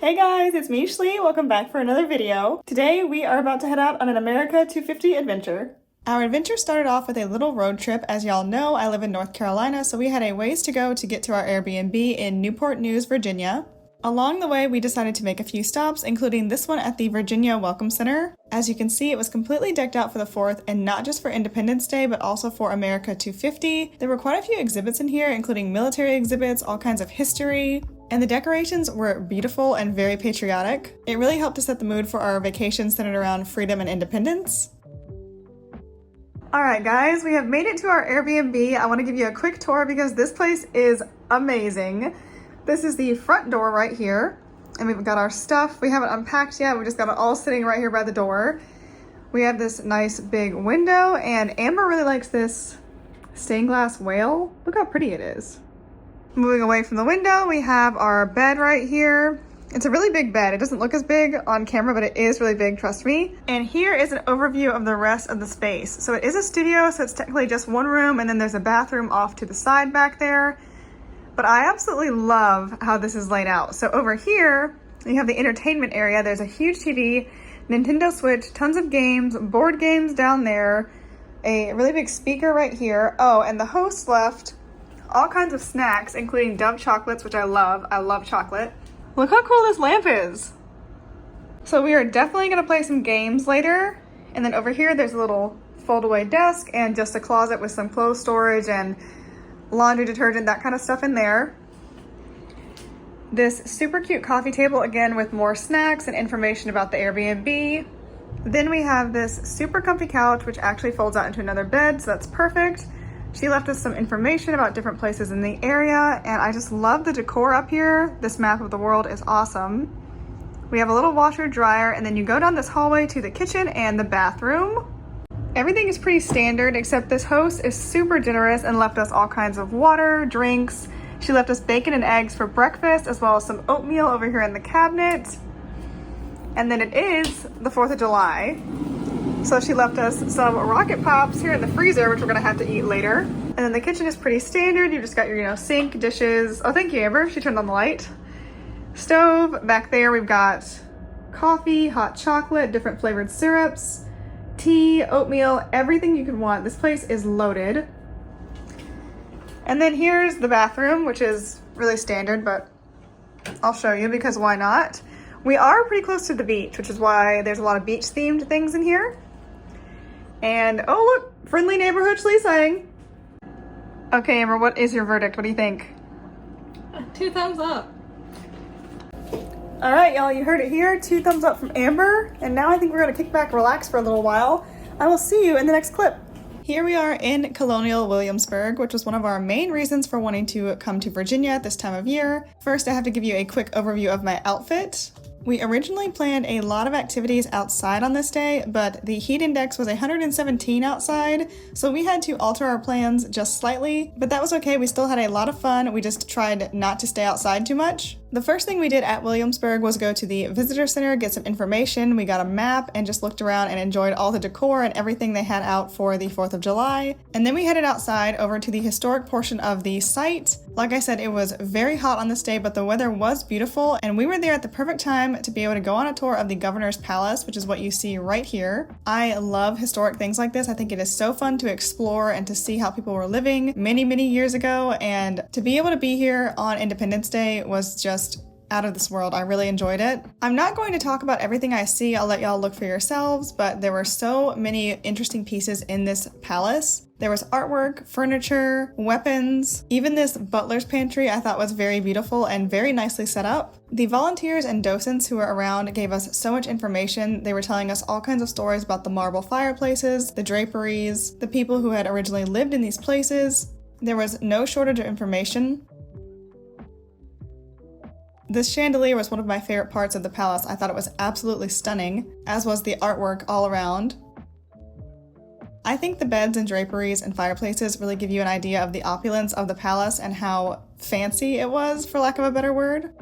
Hey guys, it's me, Schlee. Welcome back for another video. Today we are about to head out on an America 250 adventure. Our adventure started off with a little road trip. As y'all know, I live in North Carolina, so we had a ways to go to get to our Airbnb in Newport News, Virginia. Along the way, we decided to make a few stops, including this one at the Virginia Welcome Center. As you can see, it was completely decked out for the 4th, and not just for Independence Day, but also for America 250. There were quite a few exhibits in here, including military exhibits, all kinds of history, and the decorations were beautiful and very patriotic. It really helped to set the mood for our vacation centered around freedom and independence. Alright guys, we have made it to our Airbnb. I want to give you a quick tour because this place is amazing. This is the front door right here, and we've got our stuff. We haven't unpacked yet, we just got it all sitting right here by the door. We have this nice big window, and Amber really likes this stained glass whale. Look how pretty it is. Moving away from the window, we have our bed right here. It's a really big bed. It doesn't look as big on camera, but it is really big, trust me. And here is an overview of the rest of the space. So it is a studio, so it's technically just one room, and then there's a bathroom off to the side back there. But I absolutely love how this is laid out. So over here, you have the entertainment area. There's a huge TV, Nintendo Switch, tons of games, board games down there, a really big speaker right here. Oh, and the host left all kinds of snacks, including Dove chocolates, which I love. I love chocolate. Look how cool this lamp is. So we are definitely gonna play some games later. And then over here, there's a little fold-away desk and just a closet with some clothes storage and laundry detergent, that kind of stuff in there. This super cute coffee table, again, with more snacks and information about the Airbnb. Then we have this super comfy couch, which actually folds out into another bed, so that's perfect. She left us some information about different places in the area, and I just love the decor up here. This map of the world is awesome. We have a little washer dryer, and then you go down this hallway to the kitchen and the bathroom. Everything is pretty standard, except this host is super generous and left us all kinds of water, drinks. She left us bacon and eggs for breakfast, as well as some oatmeal over here in the cabinet. And then it is the 4th of July. So she left us some rocket pops here in the freezer, which we're gonna have to eat later. And then the kitchen is pretty standard. You just got your, sink, dishes. Oh, thank you, Amber. She turned on the light. Stove. Back there, we've got coffee, hot chocolate, different flavored syrups, tea, oatmeal, everything you could want. This place is loaded. And then here's the bathroom, which is really standard, but I'll show you because why not? We are pretty close to the beach, which is why there's a lot of beach themed things in here. And oh look, friendly neighborhood Schlee saying. Okay, Amber, what is your verdict? What do you think? 2 thumbs up. All right, y'all, you heard it here. 2 thumbs up from Amber. And now I think we're gonna kick back, relax for a little while. I will see you in the next clip. Here we are in Colonial Williamsburg, which was one of our main reasons for wanting to come to Virginia at this time of year. First, I have to give you a quick overview of my outfit. We originally planned a lot of activities outside on this day, but the heat index was 117 outside, so we had to alter our plans just slightly, but that was okay. We still had a lot of fun. We just tried not to stay outside too much. The first thing we did at Williamsburg was go to the visitor center, get some information. We got a map and just looked around and enjoyed all the decor and everything they had out for the 4th of July. And then we headed outside over to the historic portion of the site. Like I said, it was very hot on this day, but the weather was beautiful, and we were there at the perfect time to be able to go on a tour of the Governor's Palace, which is what you see right here. I love historic things like this. I think it is so fun to explore and to see how people were living many, many years ago, and to be able to be here on Independence Day was just out of this world. I really enjoyed it. I'm not going to talk about everything I see. I'll let y'all look for yourselves, but there were so many interesting pieces in this palace. There was artwork, furniture, weapons, even this butler's pantry I thought was very beautiful and very nicely set up. The volunteers and docents who were around gave us so much information. They were telling us all kinds of stories about the marble fireplaces, the draperies, the people who had originally lived in these places. There was no shortage of information. This chandelier was one of my favorite parts of the palace. I thought it was absolutely stunning, as was the artwork all around. I think the beds and draperies and fireplaces really give you an idea of the opulence of the palace and how fancy it was, for lack of a better word.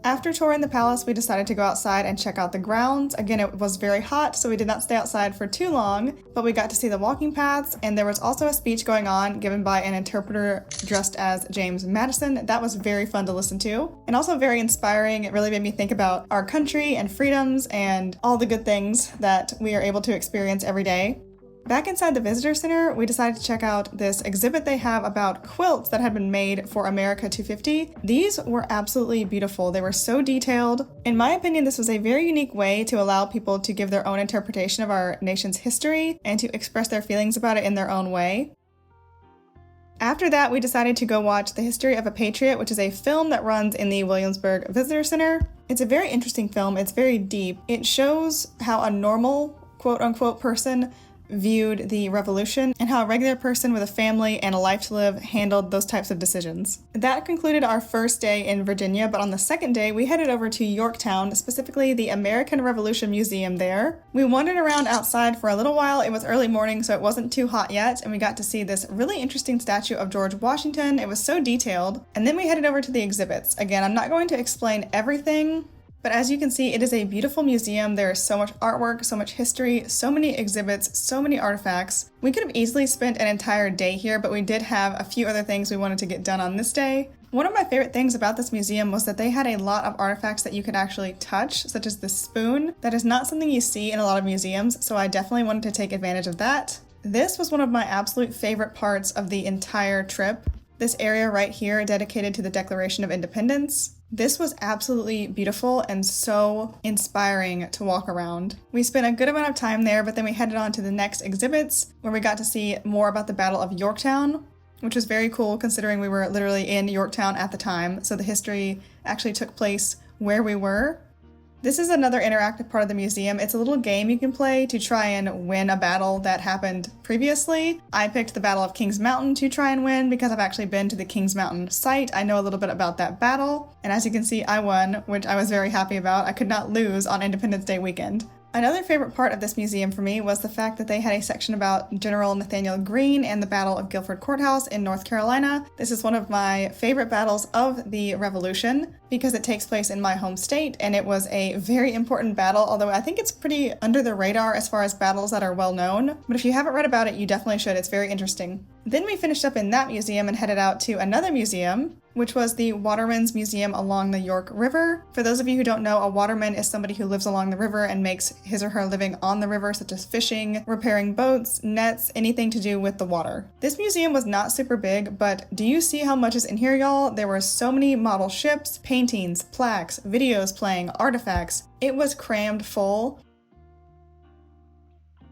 After touring the palace, we decided to go outside and check out the grounds. Again, it was very hot, so we did not stay outside for too long, but we got to see the walking paths, and there was also a speech going on given by an interpreter dressed as James Madison. That was very fun to listen to, and also very inspiring. It really made me think about our country and freedoms and all the good things that we are able to experience every day. Back inside the visitor center, we decided to check out this exhibit they have about quilts that had been made for America 250. These were absolutely beautiful. They were so detailed. In my opinion, this was a very unique way to allow people to give their own interpretation of our nation's history and to express their feelings about it in their own way. After that, we decided to go watch The History of a Patriot, which is a film that runs in the Williamsburg Visitor Center. It's a very interesting film. It's very deep. It shows how a normal, quote-unquote, person viewed the revolution and how a regular person with a family and a life to live handled those types of decisions. That concluded our first day in Virginia, but on the second day we headed over to Yorktown, specifically the American Revolution Museum there. We wandered around outside for a little while. It was early morning, so it wasn't too hot yet, and we got to see this really interesting statue of George Washington. It was so detailed. And then we headed over to the exhibits. Again, I'm not going to explain everything, but as you can see, it is a beautiful museum. There is so much artwork, so much history, so many exhibits, so many artifacts. We could have easily spent an entire day here, but we did have a few other things we wanted to get done on this day. One of my favorite things about this museum was that they had a lot of artifacts that you could actually touch, such as this spoon. That is not something you see in a lot of museums, so I definitely wanted to take advantage of that. This was one of my absolute favorite parts of the entire trip. This area right here dedicated to the Declaration of Independence. This was absolutely beautiful and so inspiring to walk around. We spent a good amount of time there, but then we headed on to the next exhibits where we got to see more about the Battle of Yorktown, which was very cool considering we were literally in Yorktown at the time, so the history actually took place where we were. This is another interactive part of the museum. It's a little game you can play to try and win a battle that happened previously. I picked the Battle of Kings Mountain to try and win because I've actually been to the Kings Mountain site. I know a little bit about that battle, and as you can see, I won, which I was very happy about. I could not lose on Independence Day weekend. Another favorite part of this museum for me was the fact that they had a section about General Nathaniel Greene and the Battle of Guilford Courthouse in North Carolina. This is one of my favorite battles of the Revolution because it takes place in my home state, and it was a very important battle, although I think it's pretty under the radar as far as battles that are well known. But if you haven't read about it, you definitely should. It's very interesting. Then we finished up in that museum and headed out to another museum, which was the Watermen's Museum along the York River. For those of you who don't know, a waterman is somebody who lives along the river and makes his or her living on the river, such as fishing, repairing boats, nets, anything to do with the water. This museum was not super big, but do you see how much is in here, y'all? There were so many model ships, paintings, plaques, videos playing, artifacts. It was crammed full.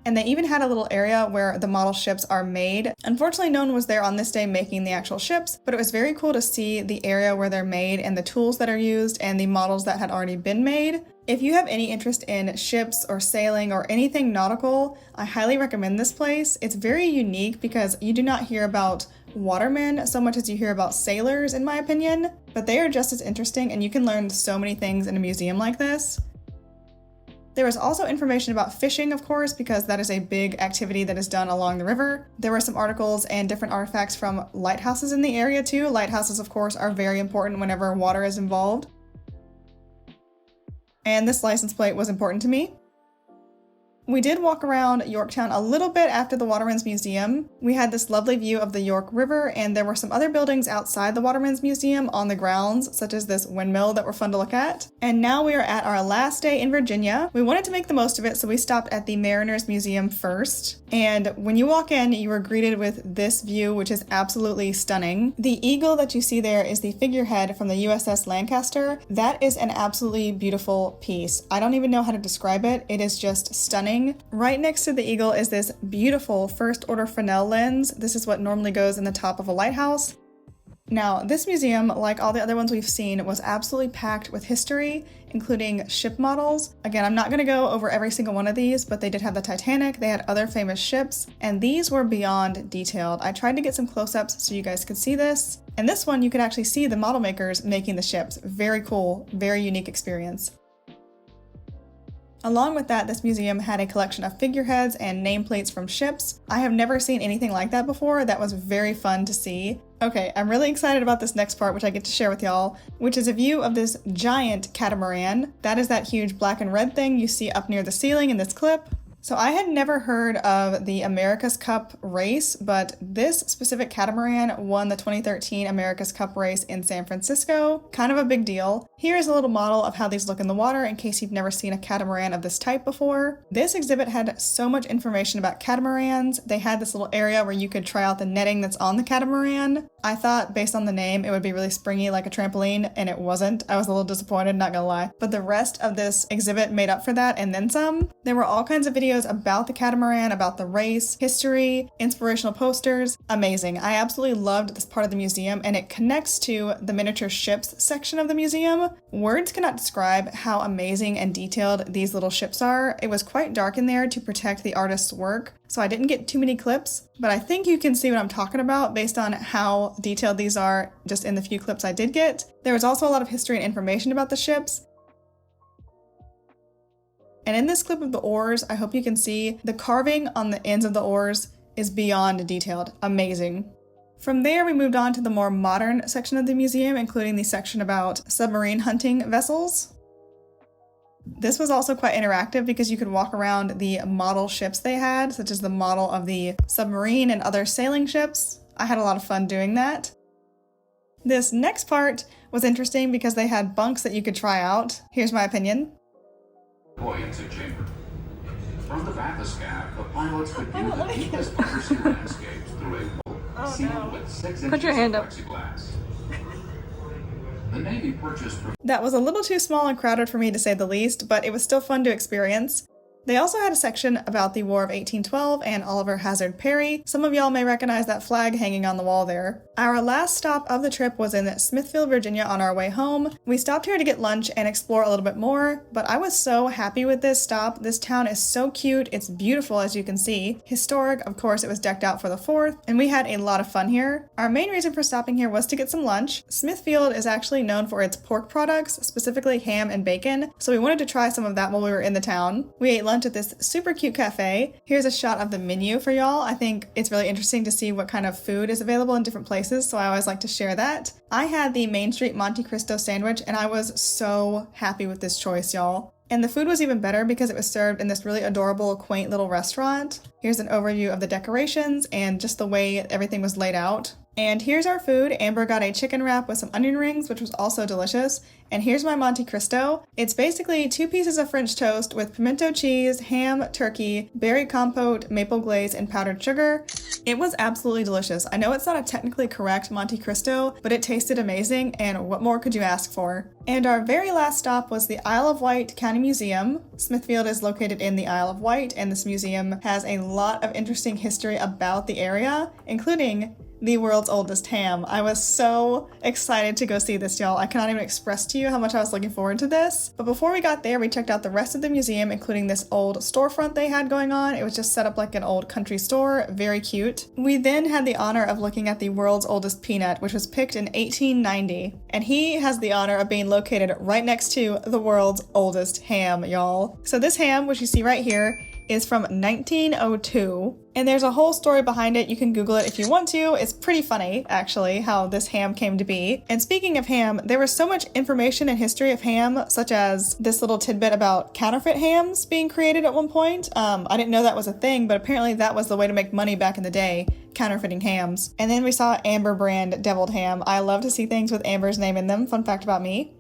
And they even had a little area where the model ships are made. Unfortunately, no one was there on this day making the actual ships, but it was very cool to see the area where they're made and the tools that are used and the models that had already been made. If you have any interest in ships or sailing or anything nautical, I highly recommend this place. It's very unique because you do not hear about watermen so much as you hear about sailors, in my opinion, but they are just as interesting, and you can learn so many things in a museum like this. There was also information about fishing, of course, because that is a big activity that is done along the river. There were some articles and different artifacts from lighthouses in the area too. Lighthouses, of course, are very important whenever water is involved. And this license plate was important to me. We did walk around Yorktown a little bit after the Watermen's Museum. We had this lovely view of the York River, and there were some other buildings outside the Watermen's Museum on the grounds, such as this windmill that were fun to look at. And now we are at our last day in Virginia. We wanted to make the most of it, so we stopped at the Mariners Museum first. And when you walk in, you are greeted with this view, which is absolutely stunning. The eagle that you see there is the figurehead from the USS Lancaster. That is an absolutely beautiful piece. I don't even know how to describe it. It is just stunning. Right next to the eagle is this beautiful first order Fresnel lens. This is what normally goes in the top of a lighthouse. Now, this museum, like all the other ones we've seen, was absolutely packed with history, including ship models. Again, I'm not going to go over every single one of these, but they did have the Titanic, they had other famous ships, and these were beyond detailed. I tried to get some close-ups so you guys could see this, and this one you could actually see the model makers making the ships. Very cool, very unique experience. Along with that, this museum had a collection of figureheads and nameplates from ships. I have never seen anything like that before. That was very fun to see. Okay, I'm really excited about this next part, which I get to share with y'all, which is a view of this giant catamaran. That is that huge black and red thing you see up near the ceiling in this clip. So I had never heard of the America's Cup race, but this specific catamaran won the 2013 America's Cup race in San Francisco. Kind of a big deal. Here is a little model of how these look in the water in case you've never seen a catamaran of this type before. This exhibit had so much information about catamarans. They had this little area where you could try out the netting that's on the catamaran. I thought, based on the name, it would be really springy like a trampoline, and it wasn't. I was a little disappointed, not gonna lie. But the rest of this exhibit made up for that, and then some. There were all kinds of videos about the catamaran, about the race, history, inspirational posters. Amazing. I absolutely loved this part of the museum, and it connects to the miniature ships section of the museum. Words cannot describe how amazing and detailed these little ships are. It was quite dark in there to protect the artist's work, so I didn't get too many clips, but I think you can see what I'm talking about based on how detailed these are just in the few clips I did get. There was also a lot of history and information about the ships. And in this clip of the oars, I hope you can see the carving on the ends of the oars is beyond detailed. Amazing. From there, we moved on to the more modern section of the museum, including the section about submarine hunting vessels. This was also quite interactive because you could walk around the model ships they had, such as the model of the submarine and other sailing ships. I had a lot of fun doing that. This next part was interesting because they had bunks that you could try out. Here's my opinion. Buoyancy chamber. From the bathyscaphe, the pilots could view the deepest undersea landscapes through a boat sealed with 6 inches Put your hand of up. plexiglass. The Navy purchased. That was a little too small and crowded for me to say the least, but it was still fun to experience. They also had a section about the War of 1812 and Oliver Hazard Perry. Some of y'all may recognize that flag hanging on the wall there. Our last stop of the trip was in Smithfield, Virginia on our way home. We stopped here to get lunch and explore a little bit more, but I was so happy with this stop. This town is so cute. It's beautiful, as you can see. Historic, of course, it was decked out for the 4th, and we had a lot of fun here. Our main reason for stopping here was to get some lunch. Smithfield is actually known for its pork products, specifically ham and bacon, so we wanted to try some of that while we were in the town. We ate lunch at this super cute cafe. Here's a shot of the menu for y'all. I think it's really interesting to see what kind of food is available in different places, so I always like to share that. I had the Main Street Monte Cristo sandwich, and I was so happy with this choice, y'all. And the food was even better because it was served in this really adorable, quaint little restaurant. Here's an overview of the decorations and just the way everything was laid out. And here's our food. Amber got a chicken wrap with some onion rings, which was also delicious. And here's my Monte Cristo. It's basically 2 pieces of French toast with pimento cheese, ham, turkey, berry compote, maple glaze, and powdered sugar. It was absolutely delicious. I know it's not a technically correct Monte Cristo, but it tasted amazing, and what more could you ask for? And our very last stop was the Isle of Wight County Museum. Smithfield is located in the Isle of Wight, and this museum has a lot of interesting history about the area, including the world's oldest ham. I was so excited to go see this, y'all. I cannot even express to you how much I was looking forward to this. But before we got there, we checked out the rest of the museum, including this old storefront they had going on. It was just set up like an old country store, very cute. We then had the honor of looking at the world's oldest peanut, which was picked in 1890. And he has the honor of being located right next to the world's oldest ham, y'all. So this ham, which you see right here, is from 1902, and there's a whole story behind it. You can Google it if you want to. It's pretty funny, actually, how this ham came to be. And speaking of ham, there was so much information and history of ham, such as this little tidbit about counterfeit hams being created at one point. I didn't know that was a thing, but apparently that was the way to make money back in the day, counterfeiting hams. And then we saw Amber brand deviled ham. I love to see things with Amber's name in them. Fun fact about me.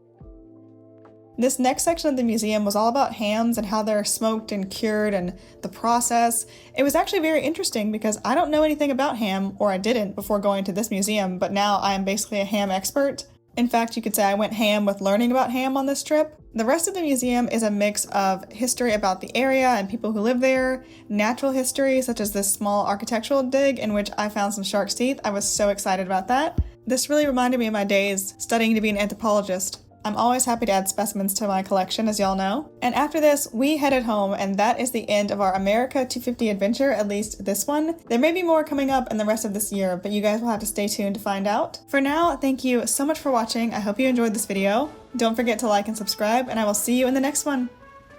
This next section of the museum was all about hams and how they're smoked and cured and the process. It was actually very interesting because I don't know anything about ham, or I didn't before going to this museum, but now I am basically a ham expert. In fact, you could say I went ham with learning about ham on this trip. The rest of the museum is a mix of history about the area and people who live there, natural history such as this small architectural dig in which I found some shark's teeth. I was so excited about that. This really reminded me of my days studying to be an anthropologist. I'm always happy to add specimens to my collection, as y'all know. And after this, we headed home, and that is the end of our America 250 adventure, at least this one. There may be more coming up in the rest of this year, but you guys will have to stay tuned to find out. For now, thank you so much for watching. I hope you enjoyed this video. Don't forget to like and subscribe, and I will see you in the next one.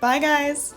Bye, guys.